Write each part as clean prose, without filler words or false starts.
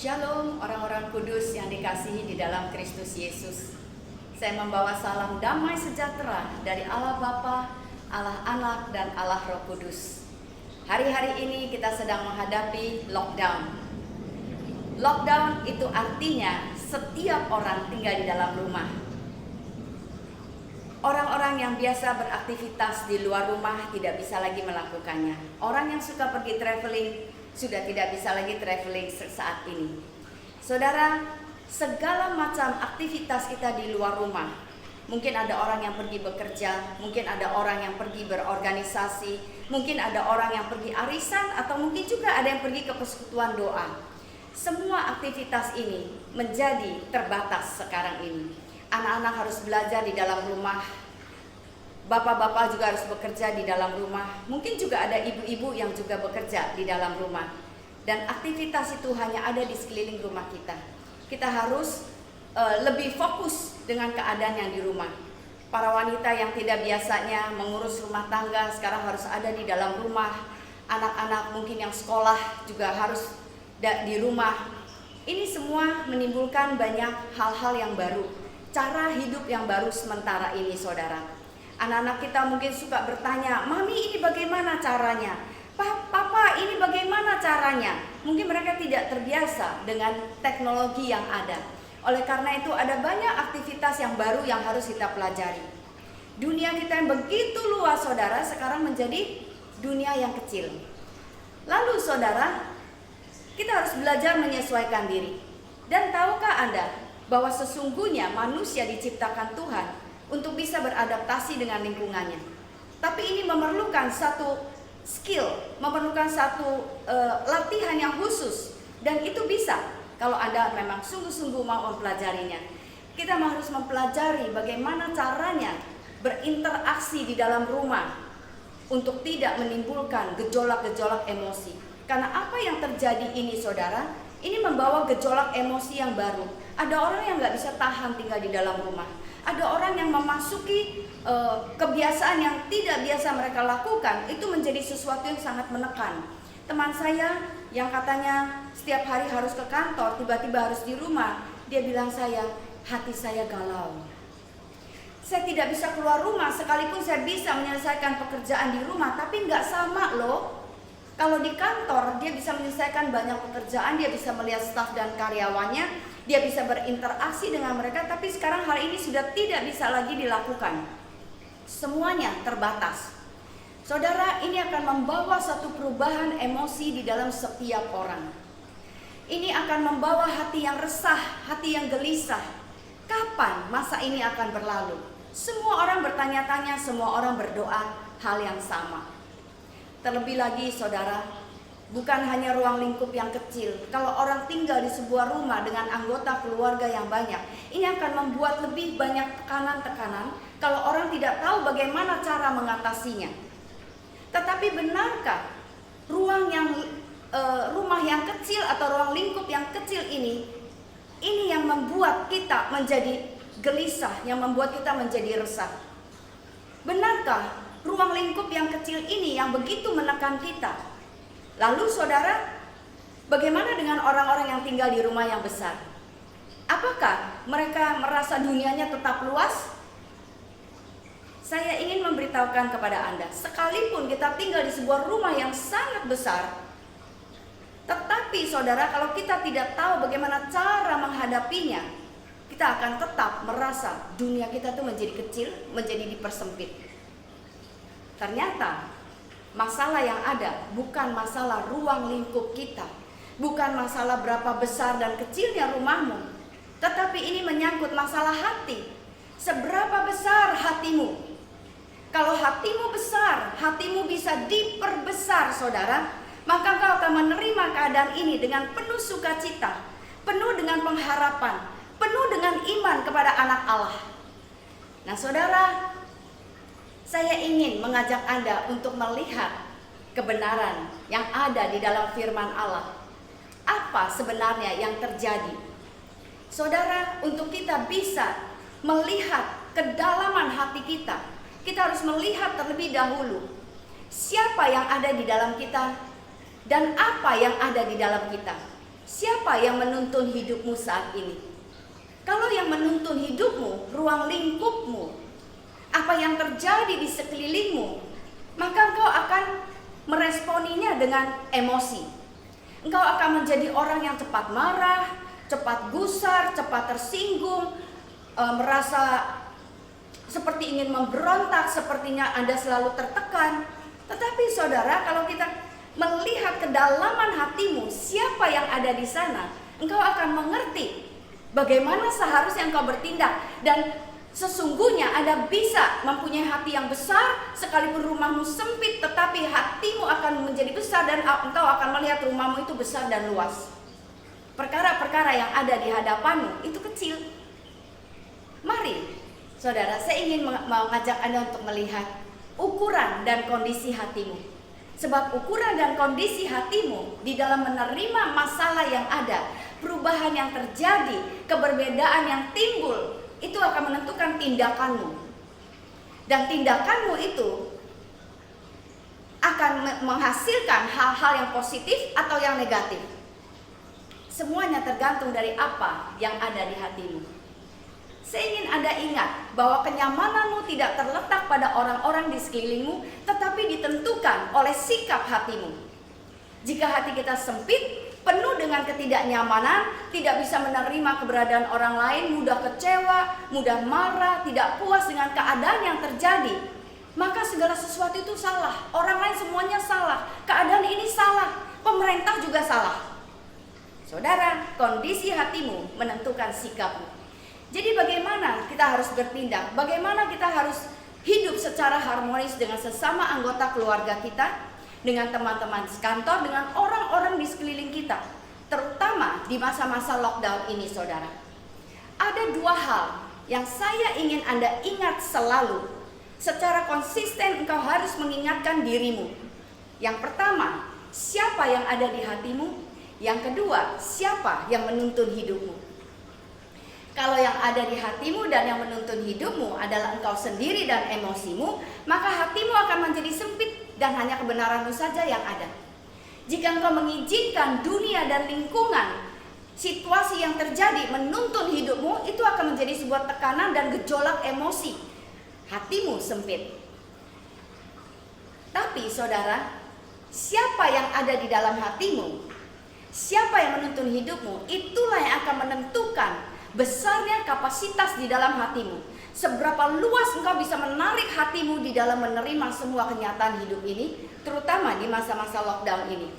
Shalom orang-orang kudus yang dikasihi di dalam Kristus Yesus. Saya membawa salam damai sejahtera dari Allah Bapa, Allah Anak, dan Allah Roh Kudus. Hari-hari ini kita sedang menghadapi lockdown. Lockdown itu artinya setiap orang tinggal di dalam rumah. Orang-orang yang biasa beraktivitas di luar rumah tidak bisa lagi melakukannya. Orang yang suka pergi traveling sudah tidak bisa lagi traveling saat ini. Saudara, segala macam aktivitas kita di luar rumah. Mungkin ada orang yang pergi bekerja, mungkin ada orang yang pergi berorganisasi, mungkin ada orang yang pergi arisan, atau mungkin juga ada yang pergi ke persekutuan doa. Semua aktivitas ini menjadi terbatas sekarang ini. Anak-anak harus belajar di dalam rumah. Bapak-bapak juga harus bekerja di dalam rumah. Mungkin juga ada ibu-ibu yang juga bekerja di dalam rumah. Dan aktivitas itu hanya ada di sekeliling rumah kita. Kita harus lebih fokus dengan keadaan yang di rumah. Para wanita yang tidak biasanya mengurus rumah tangga sekarang harus ada di dalam rumah. Anak-anak mungkin yang sekolah juga harus di rumah. Ini semua menimbulkan banyak hal-hal yang baru. Cara hidup yang baru sementara ini, saudara. Anak-anak kita mungkin suka bertanya, "Mami, ini bagaimana caranya? Papa, ini bagaimana caranya?" Mungkin mereka tidak terbiasa dengan teknologi yang ada. Oleh karena itu ada banyak aktivitas yang baru yang harus kita pelajari. Dunia kita yang begitu luas, saudara, sekarang menjadi dunia yang kecil. Lalu, saudara, kita harus belajar menyesuaikan diri. Dan tahukah Anda bahwa sesungguhnya manusia diciptakan Tuhan untuk bisa beradaptasi dengan lingkungannya. Tapi ini memerlukan satu skill, memerlukan satu latihan yang khusus. Dan itu bisa kalau Anda memang sungguh-sungguh mau mempelajarinya. Kita harus mempelajari bagaimana caranya berinteraksi di dalam rumah untuk tidak menimbulkan gejolak-gejolak emosi. Karena apa yang terjadi ini, saudara, ini membawa gejolak emosi yang baru. Ada orang yang gak bisa tahan tinggal di dalam rumah. Ada orang yang memasuki kebiasaan yang tidak biasa mereka lakukan. Itu menjadi sesuatu yang sangat menekan. Teman saya yang katanya setiap hari harus ke kantor, tiba-tiba harus di rumah. Dia bilang hati saya galau. Saya tidak bisa keluar rumah, sekalipun saya bisa menyelesaikan pekerjaan di rumah. Tapi gak sama loh. Kalau di kantor dia bisa menyelesaikan banyak pekerjaan, dia bisa melihat staf dan karyawannya, dia bisa berinteraksi dengan mereka. Tapi sekarang hal ini sudah tidak bisa lagi dilakukan. Semuanya terbatas. Saudara, ini akan membawa satu perubahan emosi di dalam setiap orang. Ini akan membawa hati yang resah, hati yang gelisah. Kapan masa ini akan berlalu? Semua orang bertanya-tanya, semua orang berdoa hal yang sama. Terlebih lagi, saudara, bukan hanya ruang lingkup yang kecil. Kalau orang tinggal di sebuah rumah dengan anggota keluarga yang banyak, ini akan membuat lebih banyak tekanan-tekanan kalau orang tidak tahu bagaimana cara mengatasinya. Tetapi benarkah rumah yang kecil atau ruang lingkup yang kecil ini yang membuat kita menjadi gelisah, yang membuat kita menjadi resah? Benarkah ruang lingkup yang kecil ini yang begitu menekan kita? Lalu saudara, bagaimana dengan orang-orang yang tinggal di rumah yang besar? Apakah mereka merasa dunianya tetap luas? Saya ingin memberitahukan kepada Anda, sekalipun kita tinggal di sebuah rumah yang sangat besar, tetapi saudara, kalau kita tidak tahu bagaimana cara menghadapinya, kita akan tetap merasa dunia kita itu menjadi kecil, menjadi dipersempit. Ternyata masalah yang ada bukan masalah ruang lingkup kita, bukan masalah berapa besar dan kecilnya rumahmu, tetapi ini menyangkut masalah hati. Seberapa besar hatimu? Kalau hatimu besar, hatimu bisa diperbesar, saudara, maka kau akan menerima keadaan ini dengan penuh sukacita, penuh dengan pengharapan, penuh dengan iman kepada anak Allah. Nah, saudara, saya ingin mengajak Anda untuk melihat kebenaran yang ada di dalam firman Allah. Apa sebenarnya yang terjadi? Saudara, untuk kita bisa melihat kedalaman hati kita, kita harus melihat terlebih dahulu siapa yang ada di dalam kita dan apa yang ada di dalam kita. siapa yang menuntun hidupmu saat ini? Kalau yang menuntun hidupmu, ruang lingkupmu, apa yang terjadi di sekelilingmu, maka engkau akan meresponinya dengan emosi. Engkau akan menjadi orang yang cepat marah, cepat gusar, cepat tersinggung, merasa seperti ingin memberontak, sepertinya Anda selalu tertekan. Tetapi saudara, kalau kita melihat kedalaman hatimu, siapa yang ada di sana, engkau akan mengerti bagaimana seharusnya engkau bertindak. Dan sesungguhnya Anda bisa mempunyai hati yang besar, sekalipun rumahmu sempit, tetapi hatimu akan menjadi besar dan engkau akan melihat rumahmu itu besar dan luas. Perkara-perkara yang ada di hadapanmu itu kecil. Mari saudara, saya ingin mengajak Anda untuk melihat ukuran dan kondisi hatimu. Sebab ukuran dan kondisi hatimu di dalam menerima masalah yang ada, perubahan yang terjadi, keberbedaan yang timbul, itu akan menentukan tindakanmu. Dan tindakanmu itu akan menghasilkan hal-hal yang positif atau yang negatif. Semuanya tergantung dari apa yang ada di hatimu. Saya ingin Anda ingat bahwa kenyamananmu tidak terletak pada orang-orang di sekelilingmu, tetapi ditentukan oleh sikap hatimu. Jika hati kita sempit, penuh dengan ketidaknyamanan, tidak bisa menerima keberadaan orang lain, mudah kecewa, mudah marah, tidak puas dengan keadaan yang terjadi, maka segala sesuatu itu salah. Orang lain semuanya salah, keadaan ini salah, pemerintah juga salah. Saudara, kondisi hatimu menentukan sikapmu. Jadi bagaimana kita harus bertindak? Bagaimana kita harus hidup secara harmonis dengan sesama anggota keluarga kita, dengan teman-teman sekantor, dengan orang-orang di sekeliling kita, terutama di masa-masa lockdown ini, saudara. Ada dua hal yang saya ingin Anda ingat selalu. Secara konsisten engkau harus mengingatkan dirimu. Yang pertama, siapa yang ada di hatimu? Yang kedua, siapa yang menuntun hidupmu? Kalau yang ada di hatimu dan yang menuntun hidupmu adalah engkau sendiri dan emosimu, maka hatimu akan menjadi sempit dan hanya kebenaranmu saja yang ada. Jika engkau mengizinkan dunia dan lingkungan, situasi yang terjadi menuntun hidupmu, itu akan menjadi sebuah tekanan dan gejolak emosi. Hatimu sempit. Tapi saudara, siapa yang ada di dalam hatimu? Siapa yang menuntun hidupmu? Itulah yang akan menentukan besarnya kapasitas di dalam hatimu. Seberapa luas engkau bisa menarik hatimu di dalam menerima semua kenyataan hidup ini, terutama di masa-masa lockdown ini.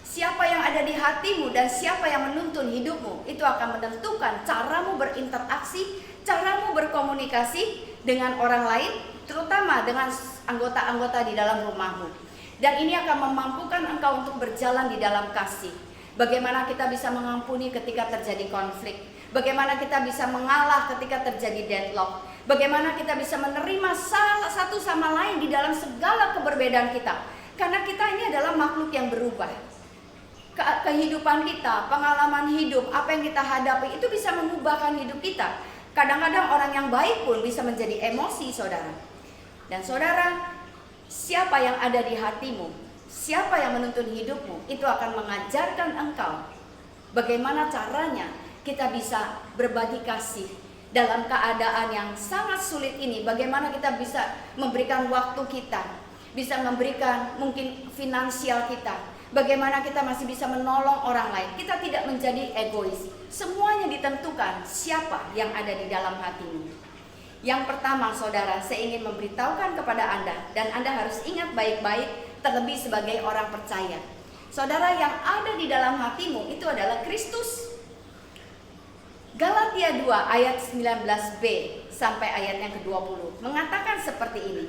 Siapa yang ada di hatimu dan siapa yang menuntun hidupmu, itu akan menentukan caramu berinteraksi, caramu berkomunikasi dengan orang lain, terutama dengan anggota-anggota di dalam rumahmu. Dan ini akan memampukan engkau untuk berjalan di dalam kasih. Bagaimana kita bisa mengampuni ketika terjadi konflik, bagaimana kita bisa mengalah ketika terjadi deadlock, bagaimana kita bisa menerima salah satu sama lain di dalam segala keberbedaan kita. Karena kita ini adalah makhluk yang berubah. Kehidupan kita, pengalaman hidup, apa yang kita hadapi itu bisa mengubahkan hidup kita. Kadang-kadang orang yang baik pun bisa menjadi emosi, saudara. Dan saudara, siapa yang ada di hatimu, siapa yang menuntun hidupmu, itu akan mengajarkan engkau bagaimana caranya kita bisa berbagi kasih dalam keadaan yang sangat sulit ini. Bagaimana kita bisa memberikan waktu kita, bisa memberikan mungkin finansial kita, bagaimana kita masih bisa menolong orang lain. Kita tidak menjadi egois. Semuanya ditentukan siapa yang ada di dalam hatimu. Yang pertama, saudara, saya ingin memberitahukan kepada Anda, dan Anda harus ingat baik-baik, terlebih sebagai orang percaya. Saudara, yang ada di dalam hatimu itu adalah Kristus. Galatia 2 ayat 19b sampai ayat yang ke-20 mengatakan seperti ini.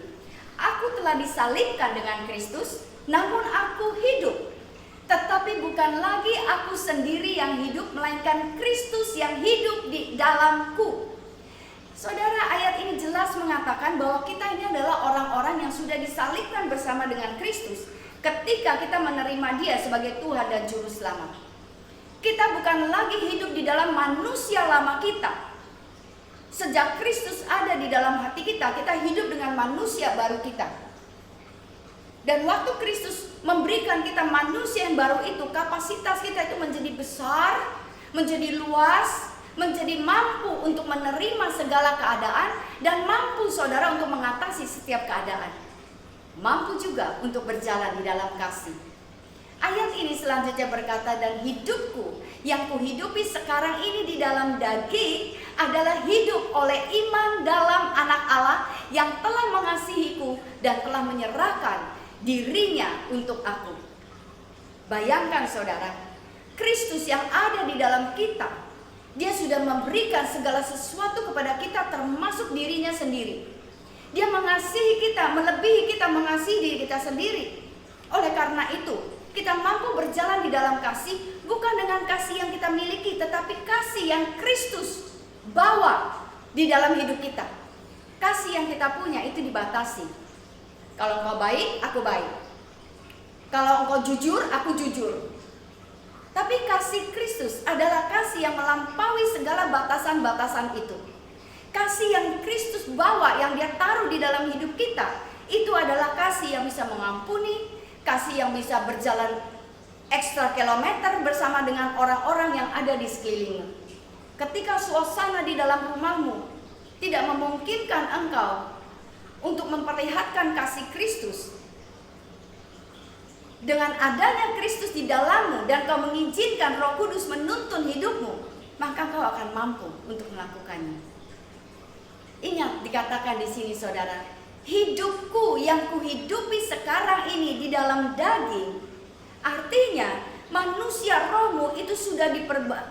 Aku telah disalibkan dengan Kristus, namun aku hidup. Tetapi bukan lagi aku sendiri yang hidup, melainkan Kristus yang hidup di dalamku. Saudara, ayat ini jelas mengatakan bahwa kita ini adalah orang-orang yang sudah disalibkan bersama dengan Kristus ketika kita menerima Dia sebagai Tuhan dan Juru Selamat. Kita bukan lagi hidup di dalam manusia lama kita. Sejak Kristus ada di dalam hati kita, kita hidup dengan manusia baru kita. Dan waktu Kristus memberikan kita manusia yang baru itu, kapasitas kita itu menjadi besar, menjadi luas, menjadi mampu untuk menerima segala keadaan, dan mampu saudara untuk mengatasi setiap keadaan. Mampu juga untuk berjalan di dalam kasih. Ayat ini selanjutnya berkata, dan hidupku yang kuhidupi sekarang ini di dalam daging adalah hidup oleh iman dalam Anak Allah yang telah mengasihiku dan telah menyerahkan dirinya untuk aku. Bayangkan saudara, Kristus yang ada di dalam kita, dia sudah memberikan segala sesuatu kepada kita, termasuk dirinya sendiri. Dia mengasihi kita, melebihi kita mengasihi diri kita sendiri. Oleh karena itu, kita mampu berjalan di dalam kasih, bukan dengan kasih yang kita miliki, tetapi kasih yang Kristus bawa di dalam hidup kita. Kasih yang kita punya itu dibatasi. Kalau engkau baik, aku baik. Kalau engkau jujur, aku jujur. Tapi kasih Kristus adalah kasih yang melampaui segala batasan-batasan itu. Kasih yang Kristus bawa, yang dia taruh di dalam hidup kita, itu adalah kasih yang bisa mengampuni, kasih yang bisa berjalan ekstra kilometer bersama dengan orang-orang yang ada di sekelilingmu. Ketika suasana di dalam rumahmu tidak memungkinkan engkau untuk memperlihatkan kasih Kristus, dengan adanya Kristus di dalammu dan kau mengizinkan Roh Kudus menuntun hidupmu, maka kau akan mampu untuk melakukannya. Ingat, dikatakan di sini saudara, hidupku yang kuhidupi sekarang ini di dalam daging, artinya manusia rohmu itu sudah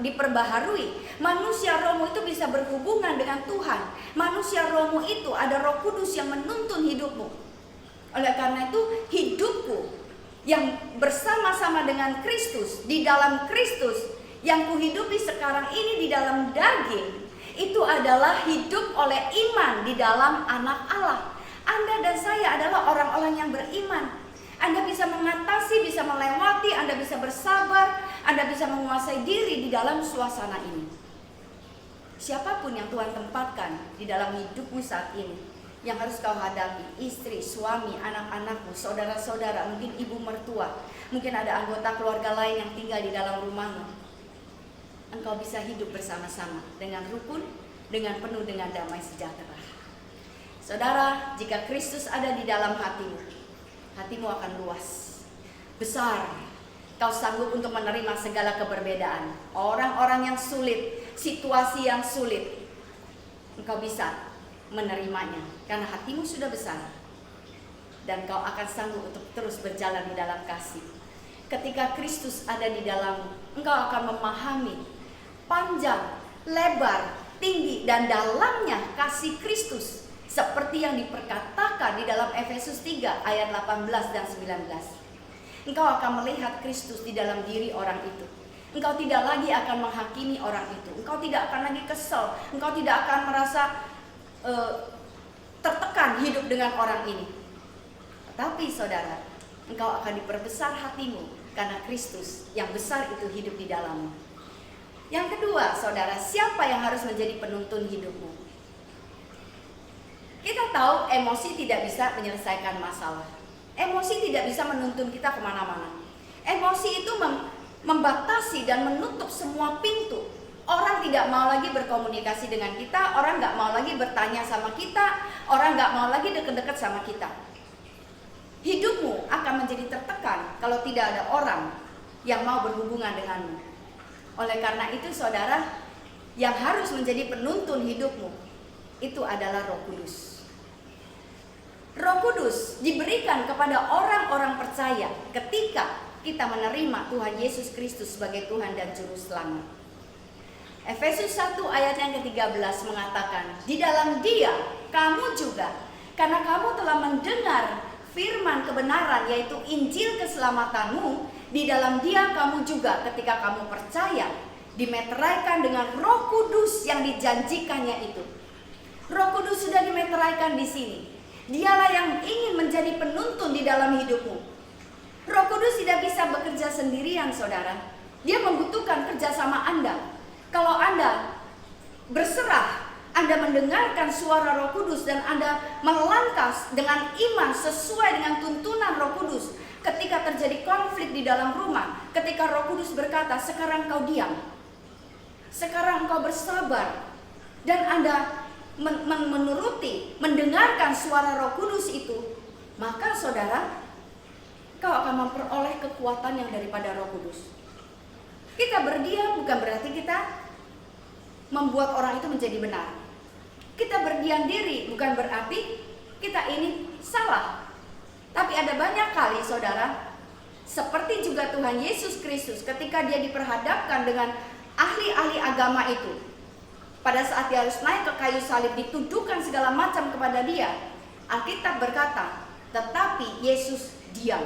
diperbaharui. Manusia rohmu itu bisa berhubungan dengan Tuhan. Manusia rohmu itu ada Roh Kudus yang menuntun hidupmu. Oleh karena itu, hidupku yang bersama-sama dengan Kristus, di dalam Kristus, yang kuhidupi sekarang ini di dalam daging, itu adalah hidup oleh iman di dalam Anak Allah. Anda dan saya adalah orang-orang yang beriman. Anda bisa mengatasi, bisa melewati, Anda bisa bersabar, Anda bisa menguasai diri di dalam suasana ini. Siapapun yang Tuhan tempatkan di dalam hidupmu saat ini, yang harus kau hadapi, istri, suami, anak-anakmu, saudara-saudara, mungkin ibu mertua, mungkin ada anggota keluarga lain yang tinggal di dalam rumahmu. Engkau bisa hidup bersama-sama dengan rukun, dengan penuh dengan damai sejahtera. Saudara, jika Kristus ada di dalam hatimu, hatimu akan luas, besar. Kau sanggup untuk menerima segala keberbedaan. Orang-orang yang sulit, situasi yang sulit, engkau bisa menerimanya karena hatimu sudah besar. Dan kau akan sanggup untuk terus berjalan di dalam kasih. Ketika Kristus ada di dalammu, engkau akan memahami panjang, lebar, tinggi, dan dalamnya kasih Kristus, seperti yang diperkatakan di dalam Efesus 3 ayat 18 dan 19. Engkau akan melihat Kristus di dalam diri orang itu. Engkau tidak lagi akan menghakimi orang itu. Engkau tidak akan lagi kesel. Engkau tidak akan merasa tertekan hidup dengan orang ini. Tetapi saudara, engkau akan diperbesar hatimu karena Kristus yang besar itu hidup di dalammu. Yang kedua, saudara, siapa yang harus menjadi penuntun hidupmu? Kita tahu emosi tidak bisa menyelesaikan masalah. Emosi tidak bisa menuntun kita kemana-mana. Emosi itu membatasi dan menutup semua pintu. Orang tidak mau lagi berkomunikasi dengan kita, orang nggak mau lagi bertanya sama kita, orang nggak mau lagi deket-deket sama kita. Hidupmu akan menjadi tertekan kalau tidak ada orang yang mau berhubungan denganmu. Oleh karena itu saudara, yang harus menjadi penuntun hidupmu itu adalah Roh Kudus. Roh Kudus diberikan kepada orang-orang percaya ketika kita menerima Tuhan Yesus Kristus sebagai Tuhan dan Juru Selamat. Efesus 1 ayat yang ke-13 mengatakan, di dalam Dia kamu juga, karena kamu telah mendengar firman kebenaran, yaitu Injil keselamatanmu, di dalam Dia kamu juga ketika kamu percaya dimeteraikan dengan Roh Kudus yang dijanjikannya itu. Roh Kudus sudah dimeteraikan di sini. Dialah yang ingin menjadi penuntun di dalam hidupmu. Roh Kudus tidak bisa bekerja sendirian, saudara. Dia membutuhkan kerjasama Anda. Kalau Anda berserah, Anda mendengarkan suara Roh Kudus dan Anda melangkah dengan iman sesuai dengan tuntunan Roh Kudus, ketika terjadi konflik di dalam rumah, ketika Roh Kudus berkata, sekarang kau diam, sekarang engkau bersabar, dan Anda menuruti, mendengarkan suara Roh Kudus itu, maka saudara, kau akan memperoleh kekuatan yang daripada Roh Kudus. Kita berdiam bukan berarti kita membuat orang itu menjadi benar. Kita berdiam diri bukan berarti kita ini salah. Tapi ada banyak kali saudara, seperti juga Tuhan Yesus Kristus ketika dia diperhadapkan dengan ahli-ahli agama itu, pada saat dia harus naik ke kayu salib, dituduhkan segala macam kepada dia, Alkitab berkata, tetapi Yesus diam.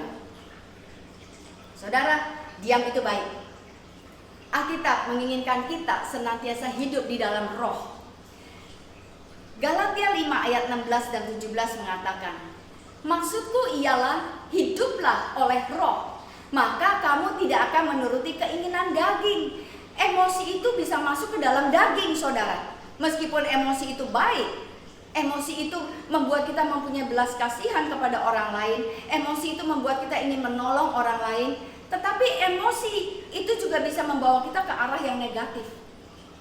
Saudara, diam itu baik. Alkitab menginginkan kita senantiasa hidup di dalam roh. Galatia 5 ayat 16 dan 17 mengatakan, maksudku ialah hiduplah oleh roh, maka kamu tidak akan menuruti keinginan daging. Emosi itu bisa masuk ke dalam daging, saudara. Meskipun emosi itu baik, emosi itu membuat kita mempunyai belas kasihan kepada orang lain, emosi itu membuat kita ingin menolong orang lain, tetapi emosi itu juga bisa membawa kita ke arah yang negatif.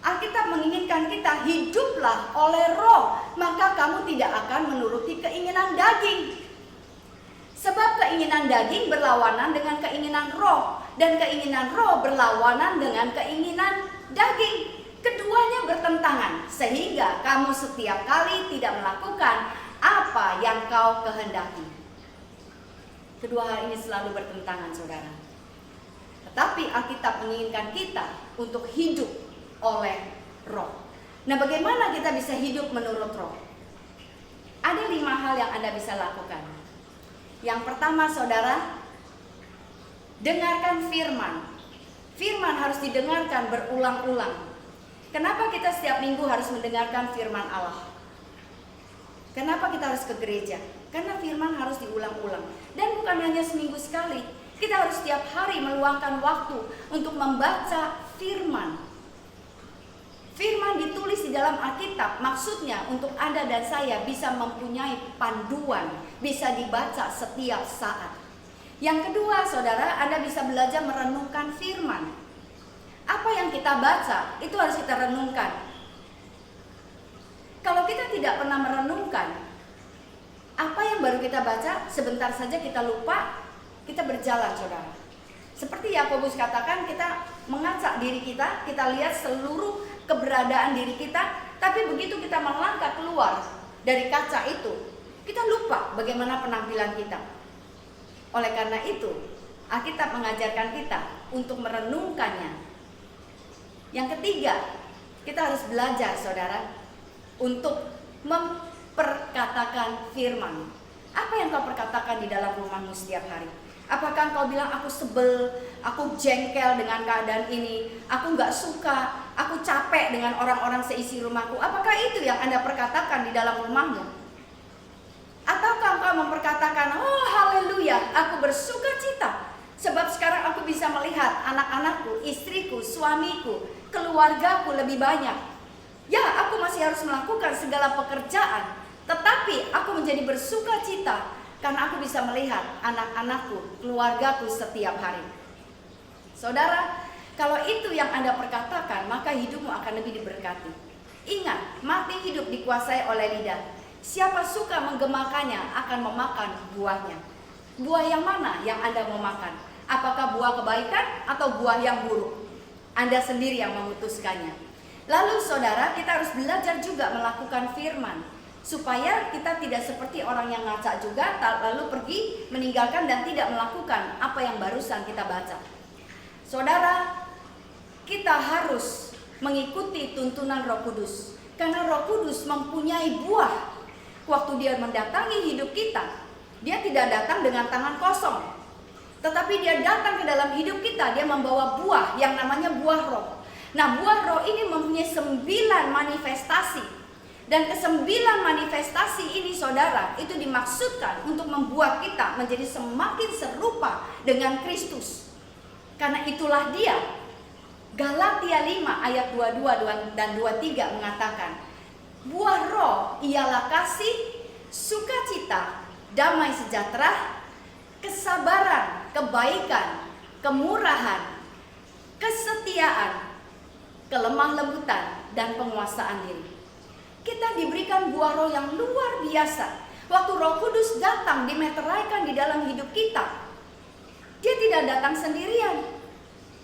Alkitab menginginkan kita hiduplah oleh roh, maka kamu tidak akan menuruti keinginan daging. Sebab keinginan daging berlawanan dengan keinginan roh, dan keinginan roh berlawanan dengan keinginan daging. Keduanya bertentangan, sehingga kamu setiap kali tidak melakukan apa yang kau kehendaki. Kedua hal ini selalu bertentangan, saudara. Tetapi Alkitab menginginkan kita untuk hidup oleh roh. Nah, bagaimana kita bisa hidup menurut roh? Ada 5 hal yang Anda bisa lakukan. Yang pertama, saudara, dengarkan firman. Firman harus didengarkan berulang-ulang. Kenapa kita setiap minggu harus mendengarkan firman Allah? Kenapa kita harus ke gereja? Karena firman harus diulang-ulang. Dan bukan hanya seminggu sekali. Kita harus setiap hari meluangkan waktu untuk membaca firman. Firman ditulis di dalam Alkitab, maksudnya untuk Anda dan saya bisa mempunyai panduan, bisa dibaca setiap saat. Yang kedua, saudara, Anda bisa belajar merenungkan firman. Apa yang kita baca, itu harus kita renungkan. Kalau kita tidak pernah merenungkan, apa yang baru kita baca, sebentar saja kita lupa, kita berjalan, saudara. Seperti Yakobus katakan, kita mengacak diri kita, kita lihat seluruh keberadaan diri kita, tapi begitu kita melangkah keluar dari kaca itu, kita lupa bagaimana penampilan kita. Oleh karena itu, Alkitab mengajarkan kita untuk merenungkannya. Yang ketiga, kita harus belajar, saudara, untuk memperkatakan firman. Apa yang kau perkatakan di dalam rumahmu setiap hari? Apakah kau bilang, aku sebel, aku jengkel dengan keadaan ini, aku gak suka, aku capek dengan orang-orang seisi rumahku? Apakah itu yang Anda perkatakan di dalam rumahmu? Ataukah engkau memperkatakan, oh haleluya, aku bersuka cita, sebab sekarang aku bisa melihat anak-anakku, istriku, suamiku, keluargaku lebih banyak. Ya, aku masih harus melakukan segala pekerjaan, tetapi aku menjadi bersuka cita karena aku bisa melihat anak-anakku, keluargaku setiap hari. Saudara, kalau itu yang Anda perkatakan, maka hidupmu akan lebih diberkati. Ingat, mati hidup dikuasai oleh lidah. Siapa suka menggemakannya akan memakan buahnya. Buah yang mana yang Anda mau makan? Apakah buah kebaikan atau buah yang buruk? Anda sendiri yang memutuskannya. Lalu saudara, kita harus belajar juga melakukan firman, supaya kita tidak seperti orang yang ngaca juga, lalu pergi meninggalkan dan tidak melakukan apa yang barusan kita baca. Saudara, kita harus mengikuti tuntunan Roh Kudus, karena Roh Kudus mempunyai buah. Waktu dia mendatangi hidup kita, dia tidak datang dengan tangan kosong, tetapi dia datang ke dalam hidup kita, dia membawa buah yang namanya buah roh. Nah, buah roh ini mempunyai 9 manifestasi. Dan ke-9 manifestasi ini, saudara, itu dimaksudkan untuk membuat kita menjadi semakin serupa dengan Kristus. Karena itulah dia. Galatia 5 ayat 22 dan 23 mengatakan, buah roh ialah kasih, sukacita, damai sejahtera, kesabaran, kebaikan, kemurahan, kesetiaan, kelemah lembutan, dan penguasaan diri. Kita diberikan buah roh yang luar biasa. Waktu Roh Kudus datang dimeteraikan di dalam hidup kita, dia tidak datang sendirian,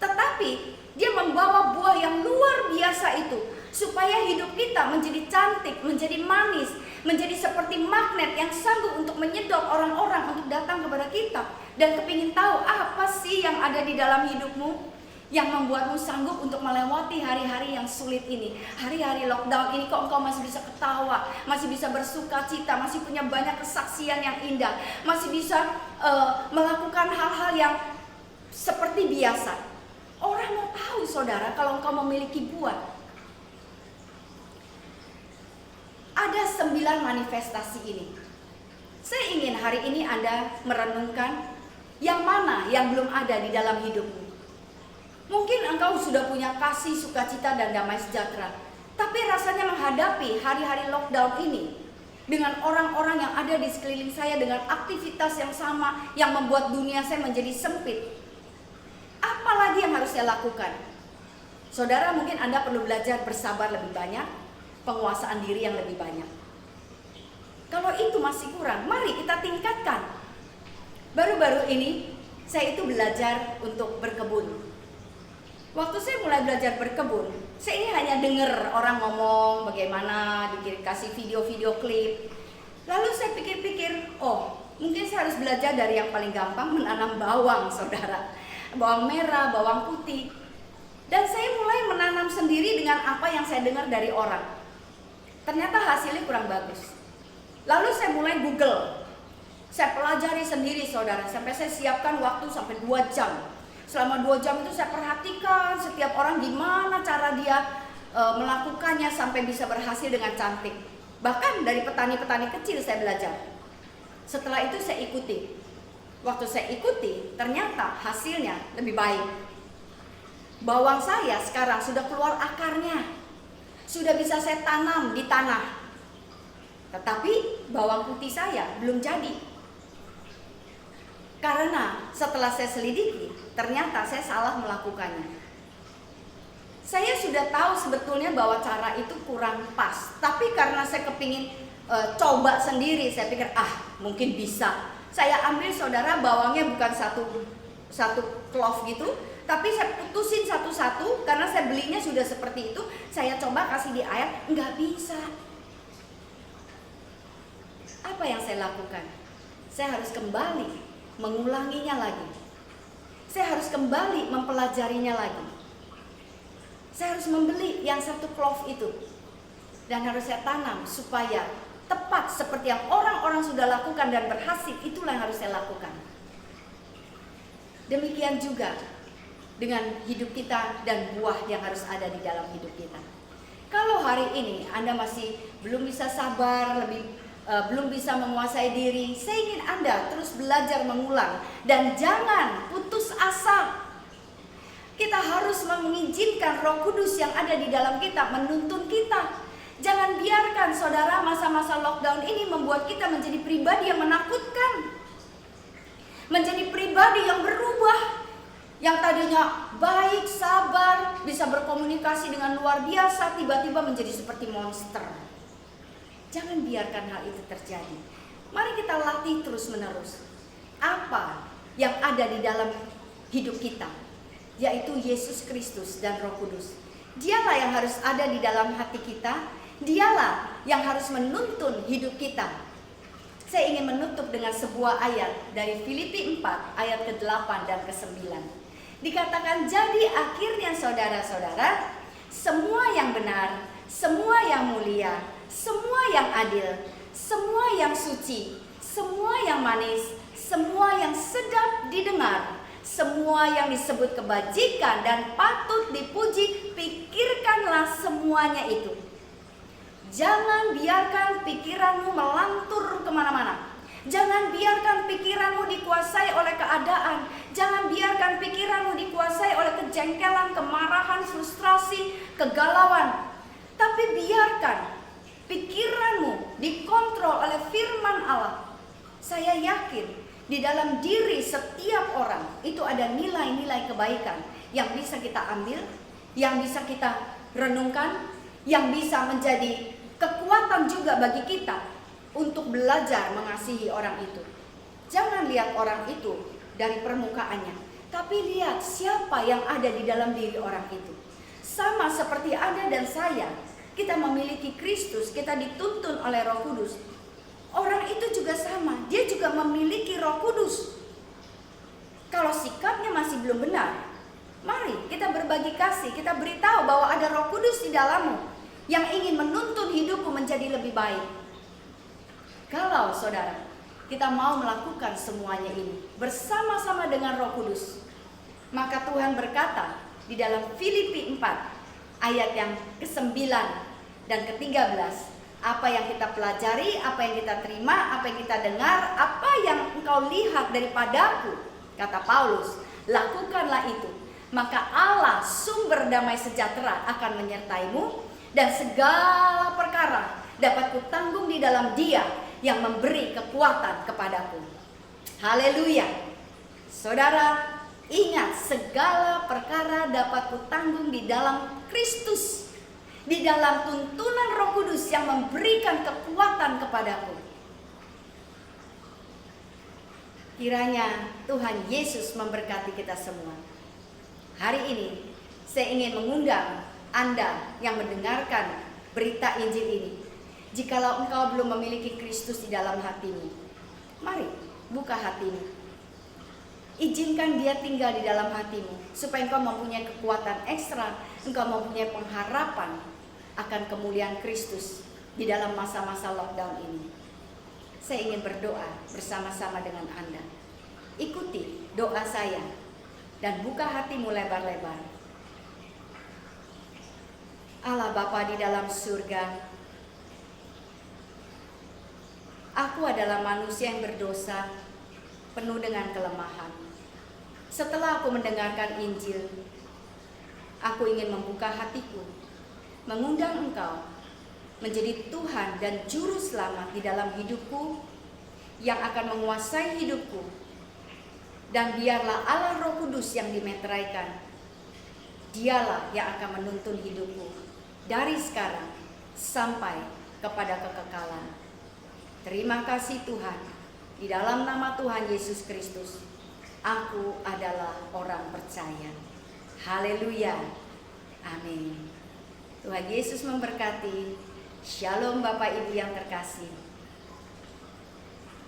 tetapi dia membawa buah yang luar biasa itu, supaya hidup kita menjadi cantik, menjadi manis, menjadi seperti magnet yang sanggup untuk menyedot orang-orang untuk datang kepada kita dan kepingin tahu apa sih yang ada di dalam hidupmu yang membuatmu sanggup untuk melewati hari-hari yang sulit ini, hari-hari lockdown ini. Kok engkau masih bisa ketawa, masih bisa bersuka cita, masih punya banyak kesaksian yang indah, masih bisa melakukan hal-hal yang seperti biasa. Orang mau tahu saudara kalau engkau memiliki buah. Ada 9 manifestasi ini. Saya ingin hari ini Anda merenungkan yang mana yang belum ada di dalam hidupmu. Mungkin engkau sudah punya kasih, sukacita, dan damai sejahtera, tapi rasanya menghadapi hari-hari lockdown ini dengan orang-orang yang ada di sekeliling saya, dengan aktivitas yang sama yang membuat dunia saya menjadi sempit. Apa lagi yang harus saya lakukan? Saudara, mungkin Anda perlu belajar bersabar lebih banyak, penguasaan diri yang lebih banyak. Kalau itu masih kurang, mari kita tingkatkan. Baru-baru ini saya itu belajar untuk berkebun. Waktu saya mulai belajar berkebun, saya ini hanya dengar orang ngomong bagaimana, dikasih video-video klip. Lalu saya pikir-pikir, oh mungkin saya harus belajar dari yang paling gampang, menanam bawang saudara. Bawang merah, bawang putih. Dan saya mulai menanam sendiri dengan apa yang saya dengar dari orang. Ternyata hasilnya kurang bagus. Lalu saya mulai Google. Saya pelajari sendiri saudara, sampai saya siapkan waktu sampai 2 jam. Selama 2 jam itu saya perhatikan setiap orang gimana cara dia melakukannya sampai bisa berhasil dengan cantik. Bahkan dari petani-petani kecil saya belajar. Setelah itu saya ikuti. Waktu saya ikuti, ternyata hasilnya lebih baik. Bawang saya sekarang sudah keluar akarnya, sudah bisa saya tanam di tanah. Tetapi bawang putih saya belum jadi. Karena setelah saya selidiki, ternyata saya salah melakukannya. Saya sudah tahu sebetulnya bahwa cara itu kurang pas, tapi karena saya kepingin coba sendiri, saya pikir mungkin bisa. Saya ambil saudara bawangnya bukan satu clove gitu, tapi saya putusin satu-satu karena saya belinya sudah seperti itu. Saya coba kasih di air, nggak bisa. Apa yang saya lakukan? Saya harus kembali mengulanginya lagi. Saya harus kembali mempelajarinya lagi. Saya harus membeli yang satu clove itu dan harus saya tanam supaya tepat seperti yang orang-orang sudah lakukan dan berhasil. Itulah yang harus saya lakukan. Demikian juga dengan hidup kita dan buah yang harus ada di dalam hidup kita. Kalau hari ini Anda masih belum bisa sabar, belum bisa menguasai diri, saya ingin Anda terus belajar mengulang dan jangan putus asa. Kita harus mengizinkan Roh Kudus yang ada di dalam kita menuntun kita. Jangan biarkan saudara masa-masa lockdown ini membuat kita menjadi pribadi yang menakutkan, menjadi pribadi yang berubah, yang tadinya baik, sabar, bisa berkomunikasi dengan luar biasa, tiba-tiba menjadi seperti monster. Jangan biarkan hal itu terjadi. Mari kita latih terus-menerus apa yang ada di dalam hidup kita, yaitu Yesus Kristus dan Roh Kudus. Dialah yang harus ada di dalam hati kita. Dialah yang harus menuntun hidup kita. Saya ingin menutup dengan sebuah ayat dari Filipi 4 ayat ke-8 dan ke-9. Dikatakan, jadi akhirnya saudara-saudara, semua yang benar, semua yang mulia, semua yang adil, semua yang suci, semua yang manis, semua yang sedap didengar, semua yang disebut kebajikan dan patut dipuji, pikirkanlah semuanya itu. Jangan biarkan pikiranmu melantur kemana-mana. Jangan biarkan pikiranmu dikuasai oleh keadaan. Jangan biarkan pikiranmu dikuasai oleh kejengkelan, kemarahan, frustrasi, kegalauan. Tapi biarkan pikiranmu dikontrol oleh firman Allah. Saya yakin Di dalam diri setiap orang itu ada nilai-nilai kebaikan yang bisa kita ambil, yang bisa kita renungkan, yang bisa menjadi kekuatan juga bagi kita untuk belajar mengasihi orang itu. Jangan lihat orang itu dari permukaannya, tapi lihat siapa yang ada di dalam diri orang itu. Sama seperti Anda dan saya, kita memiliki Kristus, kita dituntun oleh Roh Kudus. Orang itu juga sama, dia juga memiliki Roh Kudus. Kalau sikapnya masih belum benar, mari kita berbagi kasih, kita beritahu bahwa ada Roh Kudus di dalammu yang ingin menuntun hidupmu menjadi lebih baik. Kalau saudara, kita mau melakukan semuanya ini bersama-sama dengan Roh Kudus, maka Tuhan berkata di dalam Filipi 4 ayat yang ke-9 dan ke-13, apa yang kita pelajari, apa yang kita terima, apa yang kita dengar, apa yang engkau lihat daripadaku, kata Paulus, lakukanlah itu. Maka Allah sumber damai sejahtera akan menyertaimu, dan segala perkara dapat kutanggung di dalam Dia yang memberi kekuatan kepadaku. Haleluya. Saudara, ingat, segala perkara dapat kutanggung di dalam Kristus, di dalam tuntunan Roh Kudus yang memberikan kekuatan kepadaku. Kiranya Tuhan Yesus memberkati kita semua. Hari ini saya ingin mengundang Anda yang mendengarkan berita Injil ini. Jikalau engkau belum memiliki Kristus di dalam hatimu, mari buka hatimu. Izinkan Dia tinggal di dalam hatimu, supaya engkau mempunyai kekuatan ekstra, engkau mempunyai pengharapan akan kemuliaan Kristus di dalam masa-masa lockdown ini. Saya ingin berdoa bersama-sama dengan Anda. Ikuti doa saya dan buka hatimu lebar-lebar. Allah Bapa di dalam surga, aku adalah manusia yang berdosa, penuh dengan kelemahan. Setelah aku mendengarkan Injil, aku ingin membuka hatiku, mengundang Engkau menjadi Tuhan dan Juru Selamat di dalam hidupku, yang akan menguasai hidupku. Dan biarlah Allah Roh Kudus yang dimeteraikan, Dialah yang akan menuntun hidupku dari sekarang sampai kepada kekekalan. Terima kasih Tuhan, di dalam nama Tuhan Yesus Kristus, aku adalah orang percaya. Haleluya. Amin. Tuhan Yesus memberkati. Shalom Bapak Ibu yang terkasih.